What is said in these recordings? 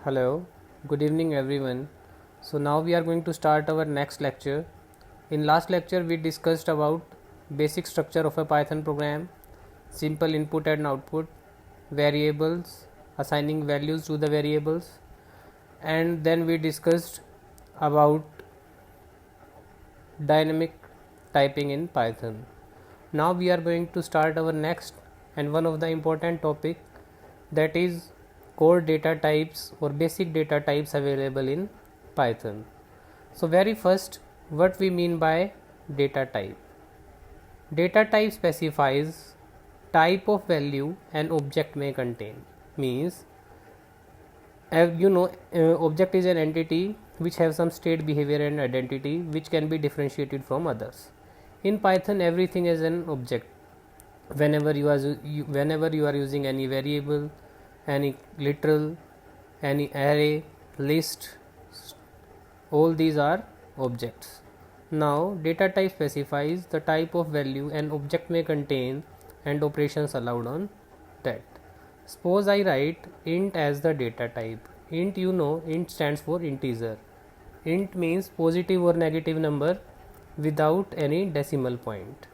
Hello, good evening everyone. So now we are going to start our next lecture. In last lecture we discussed about basic structure of a Python program, simple input and output, variables, assigning values to the variables, and then we discussed about dynamic typing in Python. Now we are going to start our next and one of the important topic, that is core data types or basic data types available in Python. So very first, what we mean by data type. Data type specifies type of value an object may contain. Means object is an entity which have some state, behavior and identity which can be differentiated from others. In Python everything is an object. Whenever you are using any variable, any literal, any array, list, all these are objects. Now data type specifies the type of value an object may contain and operations allowed on that. Suppose I write int as the data type. Int stands for integer. Int means positive or negative number without any decimal point.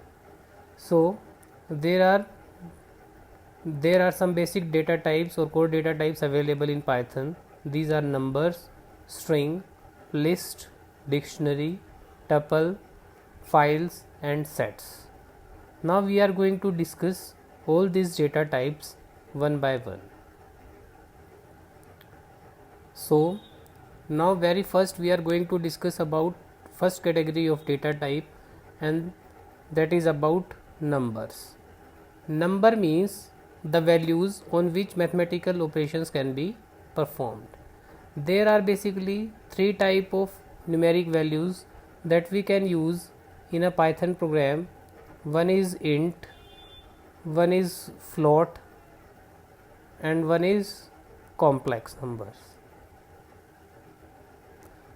So there are some basic data types or core data types available in Python. These are numbers, string, list, dictionary, tuple, files and sets. Now we are going to discuss all these data types one by one. So now very first we are going to discuss about first category of data type, and that is about numbers. Number means the values on which mathematical operations can be performed. There are basically three type of numeric values that we can use in a Python program. One is int, one is float and one is complex numbers.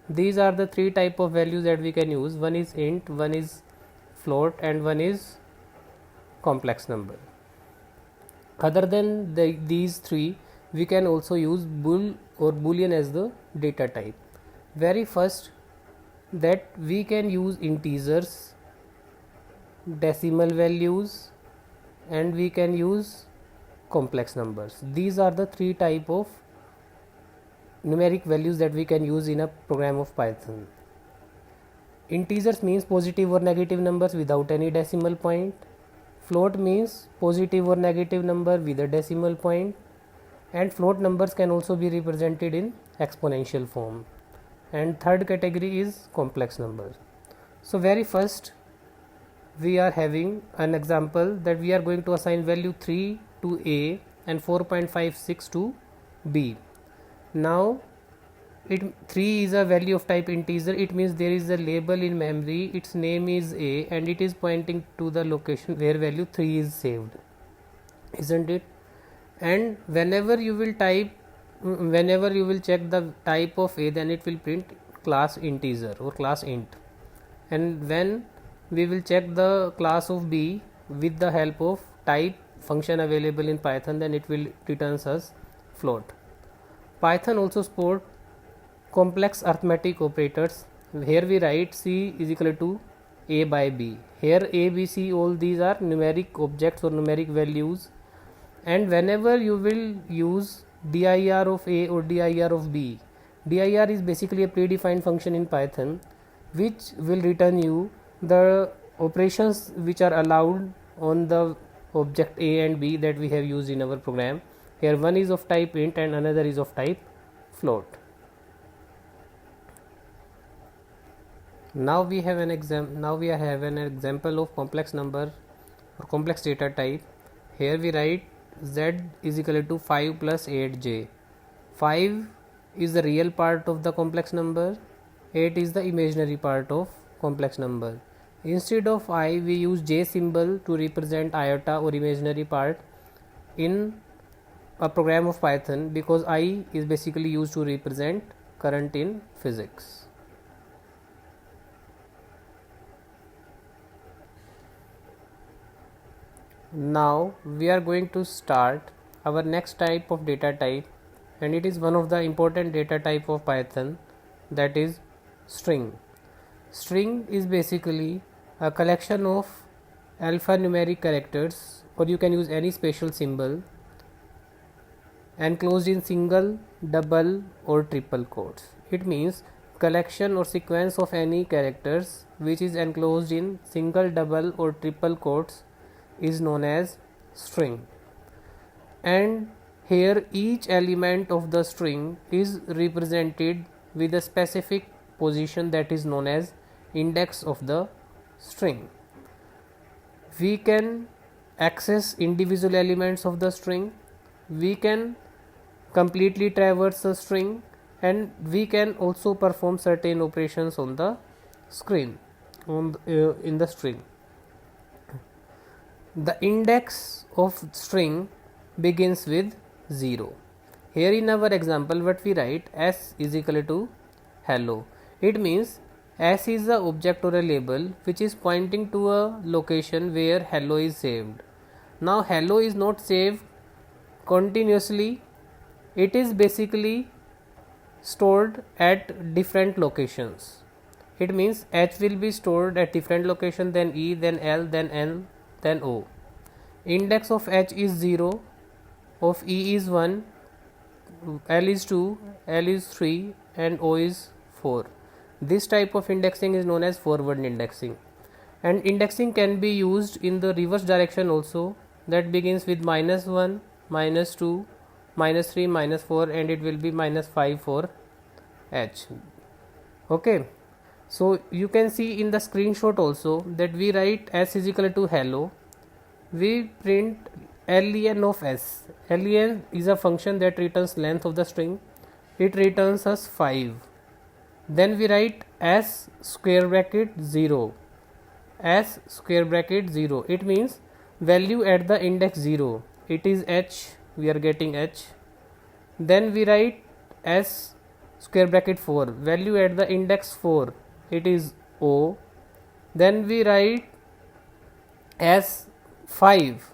These are the three type of values that we can use. One is int, one is float and one is complex number. Other than these three, we can also use bool or boolean as the data type. Very first, that we can use integers, decimal values and we can use complex numbers. These are the three type of numeric values that we can use in a program of Python. Integers means positive or negative numbers without any decimal point. Float means positive or negative number with a decimal point, and float numbers can also be represented in exponential form. And third category is complex numbers. So very first we are having an example that we are going to assign value 3 to A and 4.56 to B. Now 3 is a value of type integer. It means there is a label in memory, its name is A and it is pointing to the location where value 3 is saved, isn't it? And whenever you will check the type of A, then it will print class integer or class int. And when we will check the class of B with the help of type function available in Python, then it will returns us float. Python also support complex arithmetic operators. Here we write C is equal to A by B. Here A, B, C, all these are numeric objects or numeric values, and whenever you will use dir of A or dir of B, dir is basically a predefined function in Python which will return you the operations which are allowed on the object A and B that we have used in our program. Here one is of type int and another is of type float. Now we have an example of complex number or complex data type. Here we write z is equal to 5 plus 8j. 5 is the real part of the complex number, 8 is the imaginary part of complex number. Instead of I, we use j symbol to represent iota or imaginary part in a program of Python, because I is basically used to represent current in physics. Now we are going to start our next type of data type, and it is one of the important data type of Python, that is string. String is basically a collection of alphanumeric characters, or you can use any special symbol, enclosed in single, double or triple quotes. It means collection or sequence of any characters which is enclosed in single, double or triple quotes is known as string. And here each element of the string is represented with a specific position that is known as index of the string. We can access individual elements of the string, we can completely traverse a string, and we can also perform certain operations on the screen in the string. The index of string begins with 0. Here in our example what we write, s is equal to hello. It means s is a object or a label which is pointing to a location where hello is saved. Now hello is not saved continuously, it is basically stored at different locations. It means h will be stored at different location, then e, then l, then n, then o. Index of h is 0, of e is 1, l is 2, l is 3 and o is 4. This type of indexing is known as forward indexing, and indexing can be used in the reverse direction also, that begins with -1, -2, -3, -4 and it will be -5 for h. Okay, so you can see in the screenshot also that we write s is equal to hello, we print len of s. Len is a function that returns length of the string, it returns us 5. Then we write s square bracket 0, s square bracket 0, it means value at the index 0, it is h, we are getting h. Then we write s square bracket 4, value at the index 4, it is o. Then we write s 5,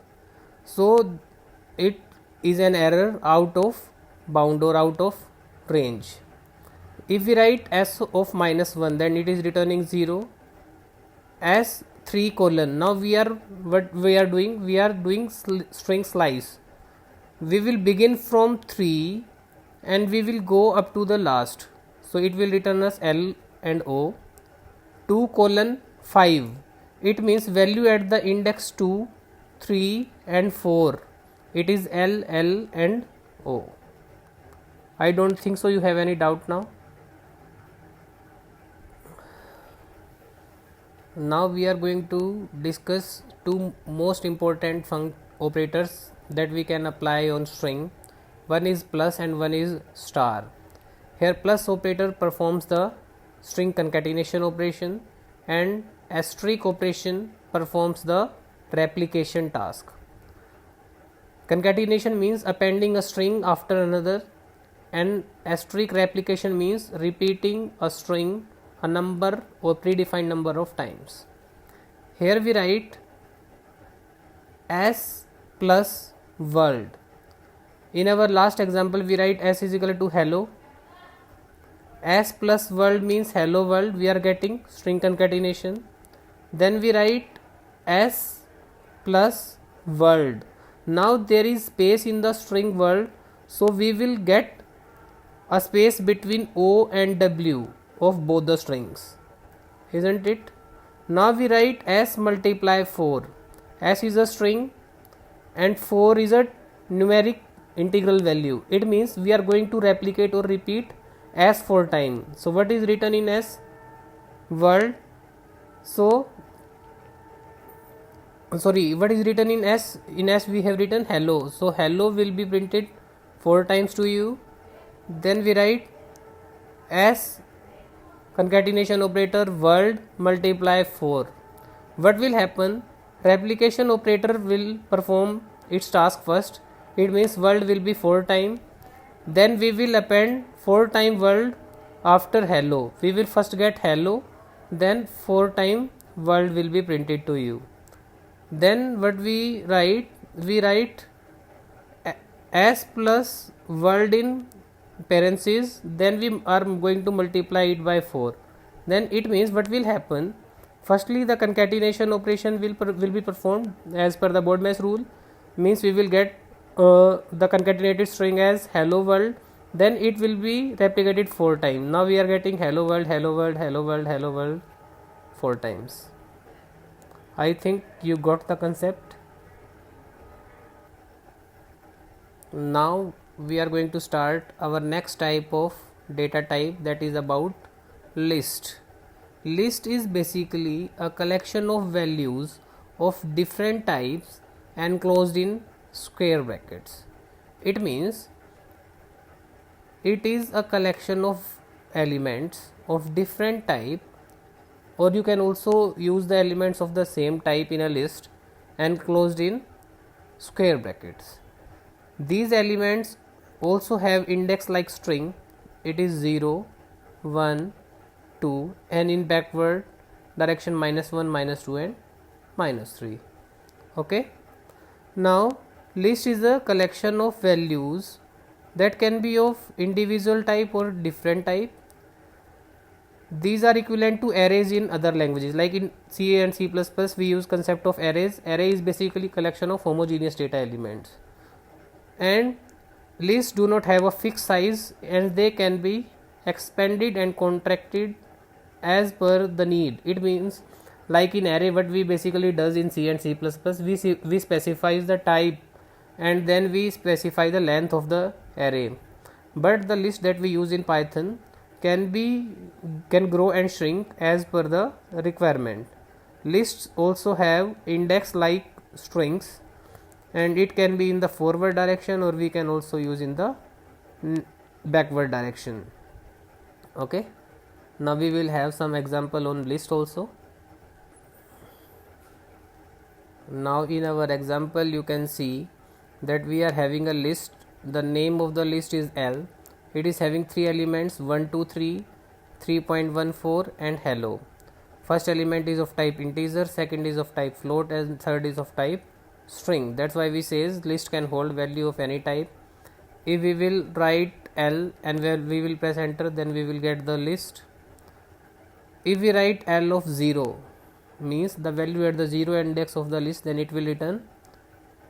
so it is an error out of bound or out of range. If we write s of -1, then it is returning 0. S 3 colon, now we are doing string slice. We will begin from 3 and we will go up to the last, so it will return us l and o. 2 colon 5, it means value at the index 2, 3 and 4, it is l, l and o. I don't think so you have any doubt now. Now we are going to discuss two most important operators that we can apply on string. One is plus and one is star. Here plus operator performs the string concatenation operation and asterisk operation performs the replication task. Concatenation means appending a string after another, and asterisk replication means repeating a string a number or predefined number of times. Here we write s plus world. In our last example we write s is equal to hello. S plus world means hello world, we are getting string concatenation. Then we write s plus world. Now there is space in the string world, so we will get a space between o and w of both the strings, isn't it? Now we write s multiply 4. S is a string and 4 is a numeric integral value. It means we are going to replicate or repeat s 4 times. So what is written in s? World. So sorry, what is written in s? In s we have written hello, so hello will be printed 4 times to you. Then we write s concatenation operator world multiply 4. What will happen? Replication operator will perform its task first, it means world will be 4 times. Then we will append 4 times world after hello. We will first get hello, then 4 times world will be printed to you. Then what we write? We write s plus world in parentheses, then we are going to multiply it by 4. Then it means what will happen, firstly the concatenation operation will be performed as per the BODMAS rule, means we will get the concatenated string as hello world, then it will be replicated 4 times. Now we are getting hello world, hello world, hello world, hello world 4 times. I think you got the concept. Now we are going to start our next type of data type, that is about list. List is basically a collection of values of different types enclosed in square brackets. It means it is a collection of elements of different type, or you can also use the elements of the same type in a list enclosed in square brackets. These elements also have index like string, it is 0, 1, 2, and in backward direction -1, -2 and -3. Okay. Now list is a collection of values that can be of individual type or different type. These are equivalent to arrays in other languages, like in C and C++ we use concept of arrays. Array is basically collection of homogeneous data elements, and lists do not have a fixed size and they can be expanded and contracted as per the need. It means like in array what we basically does in C and C++, we specifies the type and then we specify the length of the array, but the list that we use in Python can grow and shrink as per the requirement. Lists also have index like strings, and it can be in the forward direction or we can also use in the backward direction. Okay. Now we will have some example on list also. Now in our example you can see that we are having a list. The name of the list is L. It is having 3 elements 1, 2, 3, 3.14 and hello. First element is of type integer, second is of type float, and third is of type string. That's why we says list can hold value of any type. If we will write L and we will press enter, then we will get the list. If we write L of 0, means the value at the 0 index of the list, then it will return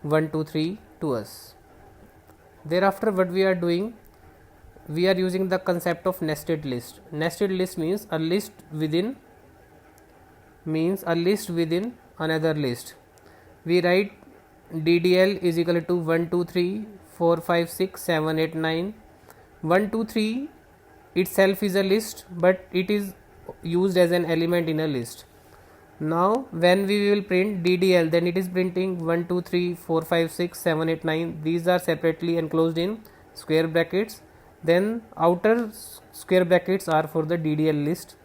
1, 2, 3 to us. Thereafter what we are doing, we are using the concept of nested list. Nested list means a list within another list. We write DDL is equal to 1, 2, 3, 4, 5, 6, 7, 8, 9. 1, 2, 3 itself is a list, but it is used as an element in a list. Now when we will print DDL, then it is printing 1, 2, 3, 4, 5, 6, 7, 8, 9. These are separately enclosed in square brackets. Then outer square brackets are for the DDL list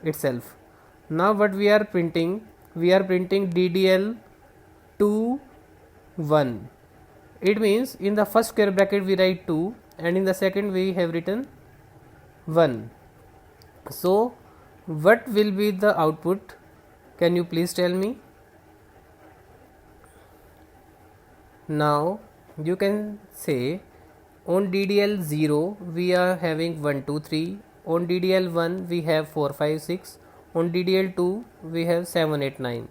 itself. Now what we are printing DDL 2, 1. It means in the first square bracket we write 2 and in the second we have written 1. So what will be the output? Can you please tell me? Now you can say on DDL 0 we are having 1, 2, 3, on DDL 1 we have 4, 5, 6, on DDL 2 we have 7, 8, 9,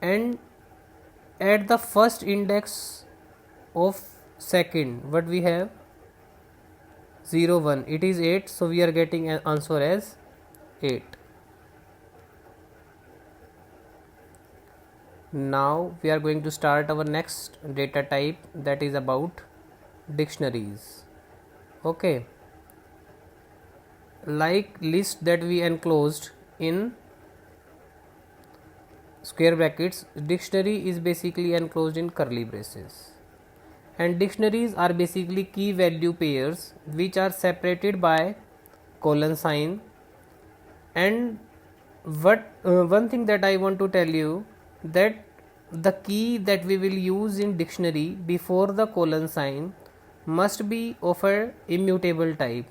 and at the first index of second what we have 0, 1, it is 8, so we are getting an answer as 8. Now we are going to start our next data type, that is about dictionaries. Okay, like list that we enclosed in square brackets, dictionary is basically enclosed in curly braces, and dictionaries are basically key value pairs which are separated by colon sign. And one thing that I want to tell you, that the key that we will use in dictionary before the colon sign must be of a immutable type.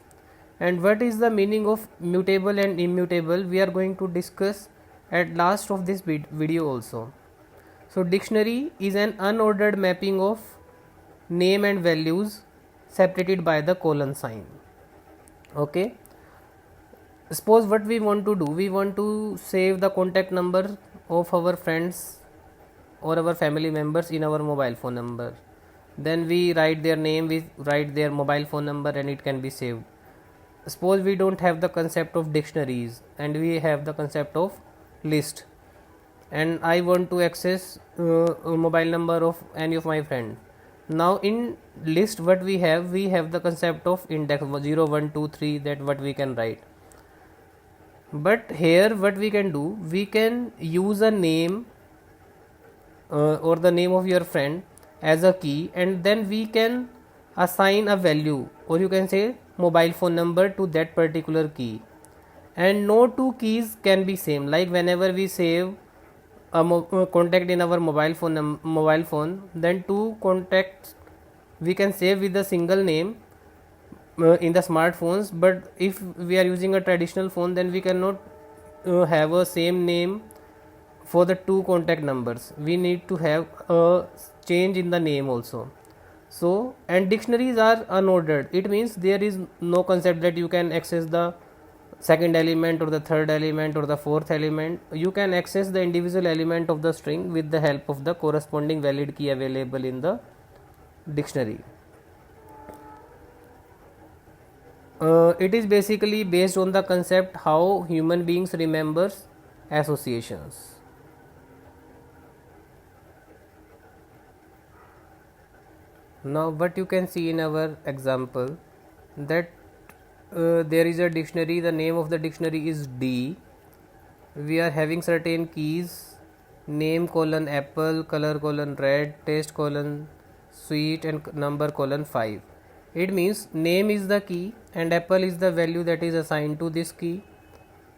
And what is the meaning of mutable and immutable, we are going to discuss at last of this video also. So dictionary is an unordered mapping of name and values separated by the colon sign. Okay, suppose what we want to do, we want to save the contact number of our friends or our family members in our mobile phone number. Then we write their name, we write their mobile phone number, and it can be saved. Suppose we don't have the concept of dictionaries and we have the concept of list, and I want to access a mobile number of any of my friend. Now in list what we have the concept of index 0 1 2 3, that what we can write. But here what we can do, we can use a name or the name of your friend as a key, and then we can assign a value, or you can say mobile phone number, to that particular key. And no two keys can be same, like whenever we save a contact in our mobile phone, then two contacts we can save with a single name in the smartphones. But if we are using a traditional phone, then we cannot have a same name for the two contact numbers. We need to have a change in the name also. So, and dictionaries are unordered, it means there is no concept that you can access the second element or the third element or the fourth element. You can access the individual element of the string with the help of the corresponding valid key available in the dictionary. It is basically based on the concept how human beings remembers associations. Now what you can see in our example, that there is a dictionary, the name of the dictionary is D. We are having certain keys, name colon apple, color colon red, taste colon sweet, and number colon 5. It means name is the key and apple is the value that is assigned to this key.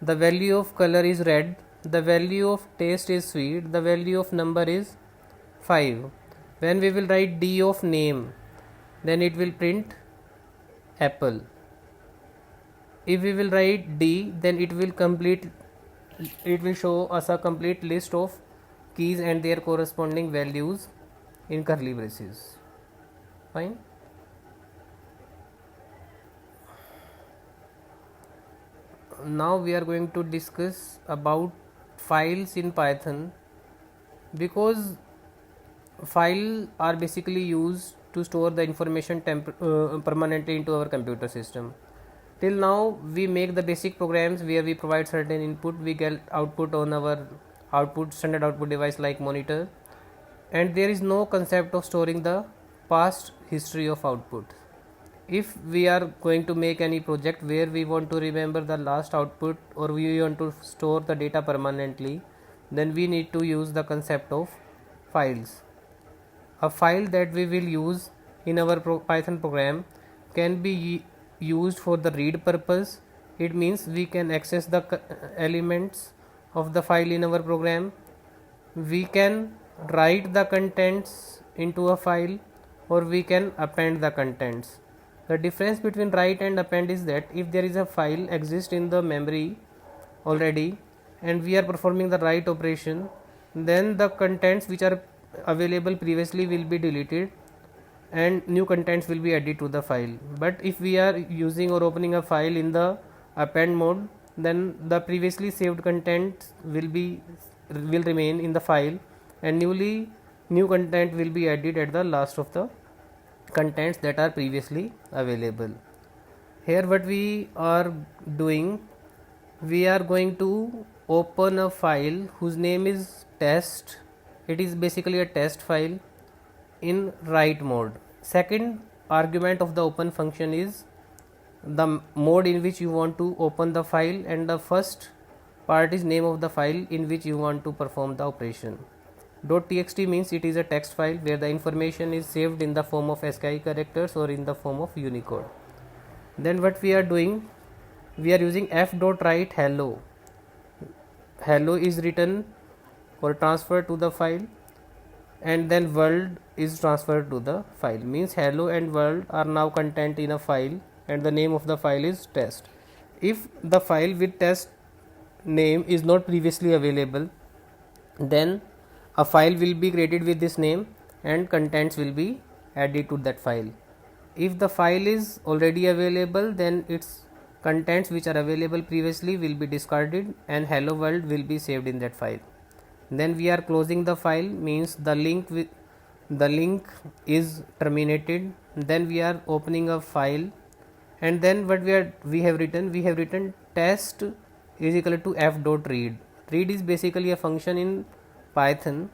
The value of color is red, the value of taste is sweet, the value of number is 5. When we will write D of name, then it will print apple. If we will write D, then it will show us a complete list of keys and their corresponding values in curly braces. Fine. Now we are going to discuss about files in Python, because files are basically used to store the information permanently into our computer system. Till now we make the basic programs where we provide certain input, we get output on our standard output device like monitor, and there is no concept of storing the past history of output. If we are going to make any project where we want to remember the last output or we want to store the data permanently, then we need to use the concept of files. A file that we will use in our Python program can be used for the read purpose. It means we can access the elements of the file in our program. We can write the contents into a file, or we can append the contents. The difference between write and append is that if there is a file exists in the memory already and we are performing the write operation, then the contents which are available previously will be deleted and new contents will be added to the file. But if we are using or opening a file in the append mode, then the previously saved content will remain in the file, and new content will be added at the last of the contents that are previously available. Here what we are doing, we are going to open a file whose name is test. It is basically a test file in write mode. Second argument of the open function is the mode in which you want to open the file, and the first part is name of the file in which you want to perform the operation. .txt means it is a text file where the information is saved in the form of ASCII characters or in the form of Unicode. Then what we are doing, we are using f.write hello. Hello is written or transferred to the file, and then world is transferred to the file. Means hello and world are now content in a file, and the name of the file is test. If the file with test name is not previously available, then a file will be created with this name and contents will be added to that file. If the file is already available, then its contents which are available previously will be discarded and hello world will be saved in that file. Then we are closing the file, means the link is terminated. Then we are opening a file, and then what we have written test is equal to f.read. Read is basically a function in Python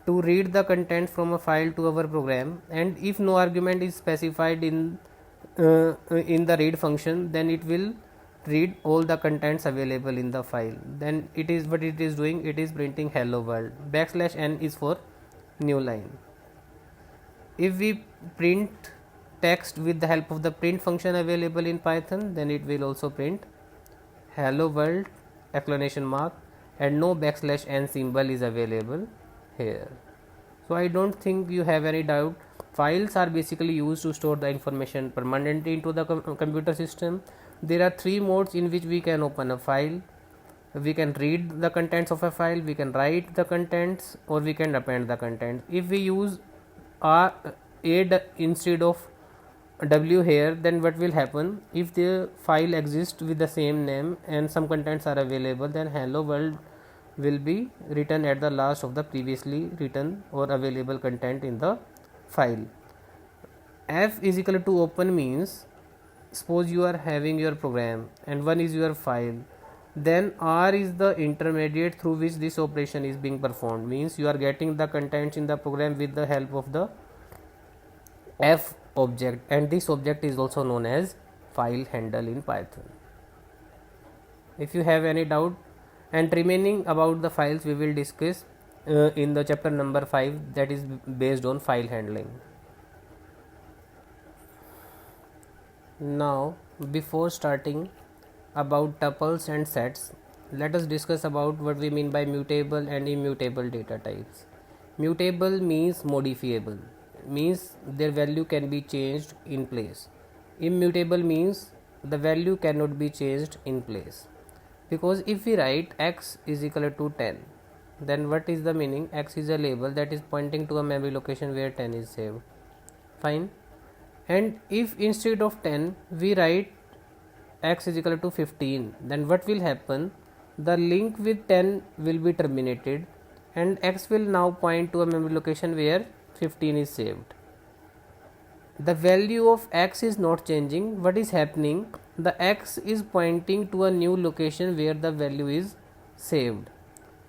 to read the content from a file to our program, and if no argument is specified in the read function, then it will read all the contents available in the file. Then it is what it is doing, it is printing hello world. \n is for new line. If we print text with the help of the print function available in Python, then it will also print hello world ! And no \n symbol is available here. So I don't think you have any doubt. Files are basically used to store the information permanently into the computer system. There are three modes in which we can open a file. We can read the contents of a file, we can write the contents, or we can append the contents. If we use a instead of w here, then what will happen? If the file exists with the same name and some contents are available, then hello world will be written at the last of the previously written or available content in the file. F is equal to open means, suppose you are having your program and one is your file, then R is the intermediate through which this operation is being performed, means you are getting the contents in the program with the help of the F object, and this object is also known as file handle in Python. If you have any doubt, and remaining about the files we will discuss in the chapter number 5, that is based on file handling. Now before starting about tuples and sets, let us discuss about what we mean by mutable and immutable data types. Mutable means modifiable, means their value can be changed in place. Immutable means the value cannot be changed in place. Because if we write x is equal to 10, then what is the meaning? X is a label that is pointing to a memory location where 10 is saved. Fine. And if instead of 10 we write x is equal to 15, then what will happen? The link with 10 will be terminated and x will now point to a memory location where 15 is saved. The value of x is not changing. What is happening? The x is pointing to a new location where the value is saved,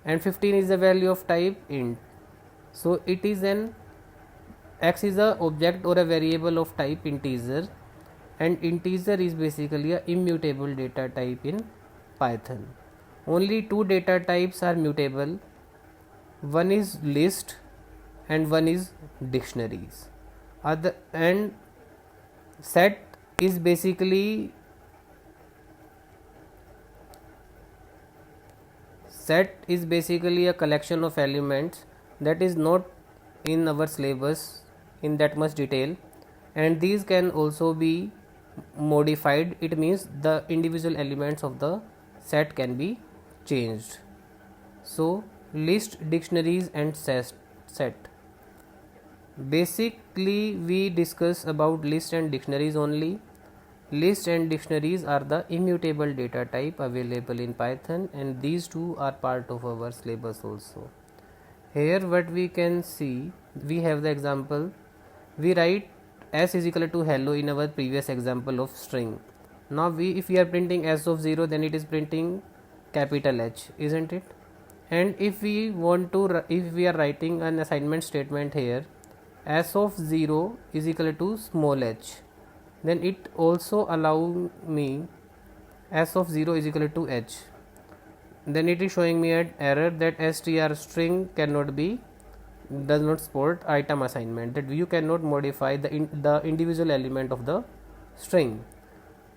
and 15 is the value of type int. So it is an x is a object or a variable of type integer, and integer is basically a immutable data type in Python. Only two data types are mutable. One is list and one is dictionaries. And set is basically a collection of elements that is not in our syllabus in that much detail, and these can also be modified. It means the individual elements of the set can be changed. So list, dictionaries and set. Basically we discuss about list and dictionaries only. List and dictionaries are the immutable data type available in Python, and these two are part of our syllabus also. Here what we can see, we have the example. We write s is equal to hello in our previous example of string. Now if we are printing s of 0, then it is printing capital H, isn't it? And if we are writing an assignment statement here, s of 0 is equal to small h, then it also allow me s of 0 is equal to h. Then it is showing me an error that str string does not support item assignment, that you cannot modify the individual element of the string.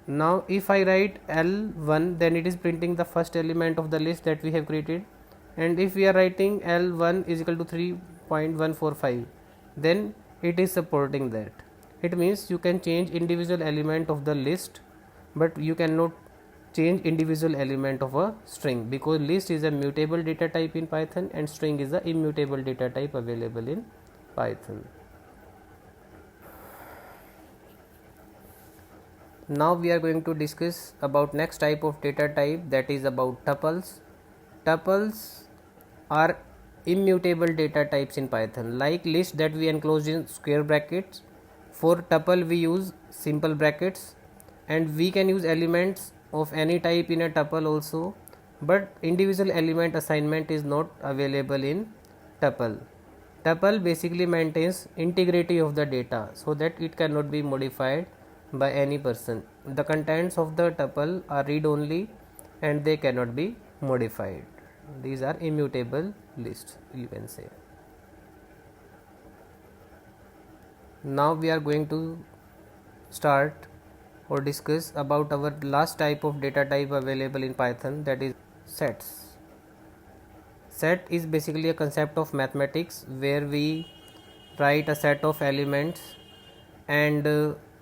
Now if I write L1, then it is printing the first element of the list that we have created, and if we are writing L1 is equal to 3.145, then it is supporting that. It means you can change individual element of the list, but you cannot change individual element of a string, because list is a mutable data type in Python and string is the immutable data type available in Python. Now we are going to discuss about next type of data type, that is about tuples. Tuples are immutable data types in Python, like list that we enclose in square brackets. For tuple we use simple brackets, and we can use elements of any type in a tuple also, but individual element assignment is not available in tuple. Tuple basically maintains integrity of the data so that it cannot be modified by any person. The contents of the tuple are read only and they cannot be modified. These are immutable lists, you can say. Now we are going to start or discuss about our last type of data type available in Python, that is sets. Set is basically a concept of mathematics where we write a set of elements, and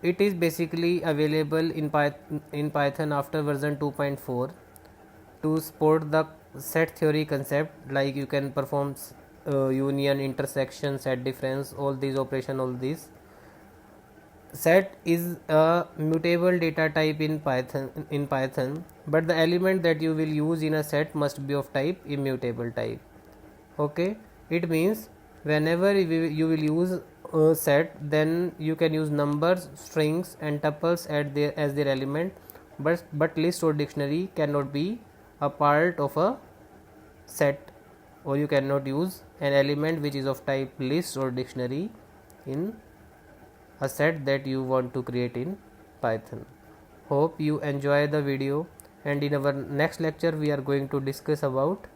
it is basically available in Python after version 2.4 to support the set theory concept, like you can perform union, intersection, set difference, all these operation, all these. Set is a mutable data type in Python, but the element that you will use in a set must be of type immutable type. Okay, it means whenever you will use a set, then you can use numbers, strings and tuples as their element, but list or dictionary cannot be a part of a set, or you cannot use an element which is of type list or dictionary in a set that you want to create in Python. Hope you enjoy the video, and in our next lecture we are going to discuss about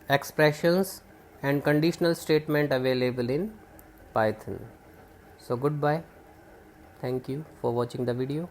expressions and conditional statement available in Python. So goodbye. Thank you for watching the video.